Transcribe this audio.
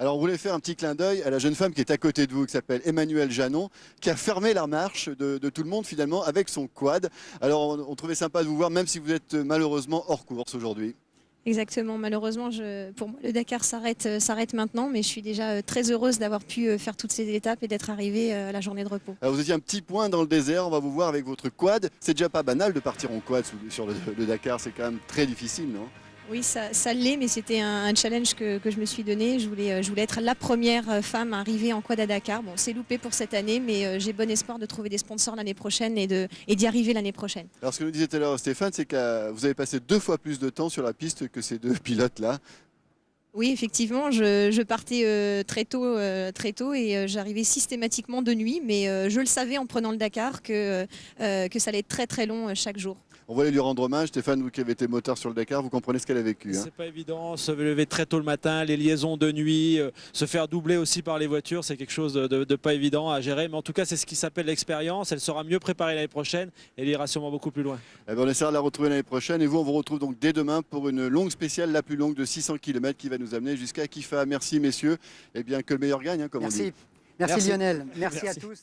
Alors, on voulait faire un petit clin d'œil à la jeune femme qui est à côté de vous, qui s'appelle Emmanuelle Janon, qui a fermé la marche de tout le monde finalement avec son quad. Alors, on trouvait sympa de vous voir, même si vous êtes malheureusement hors course aujourd'hui. Exactement, malheureusement, pour moi, le Dakar s'arrête maintenant, mais je suis déjà très heureuse d'avoir pu faire toutes ces étapes et d'être arrivée à la journée de repos. Alors, vous étiez un petit point dans le désert, on va vous voir avec votre quad. C'est déjà pas banal de partir en quad sur le Dakar, c'est quand même très difficile, non? Oui, ça l'est, mais c'était un challenge que je me suis donné. Je voulais être la première femme arrivée en quad à Dakar. Bon, c'est loupé pour cette année, mais j'ai bon espoir de trouver des sponsors l'année prochaine et d'y arriver l'année prochaine. Alors, ce que nous disait tout à l'heure Stéphane, c'est que vous avez passé 2 fois plus de temps sur la piste que ces deux pilotes-là. Oui, effectivement, je partais très tôt et j'arrivais systématiquement de nuit, mais je le savais en prenant le Dakar que ça allait être très très long chaque jour. On voulait lui rendre hommage. Stéphane, vous qui avez été moteur sur le Dakar, vous comprenez ce qu'elle a vécu. Hein. C'est pas évident, se lever très tôt le matin, les liaisons de nuit, se faire doubler aussi par les voitures, c'est quelque chose de pas évident à gérer. Mais en tout cas, c'est ce qui s'appelle l'expérience. Elle sera mieux préparée l'année prochaine et elle ira sûrement beaucoup plus loin. Eh bien, on essaiera de la retrouver l'année prochaine. Et vous, on vous retrouve donc dès demain pour une longue spéciale, la plus longue de 600 km qui va nous amener jusqu'à Kifa. Merci messieurs. Eh bien, que le meilleur gagne, hein, comme on dit. Merci. Merci Lionel. Merci à tous.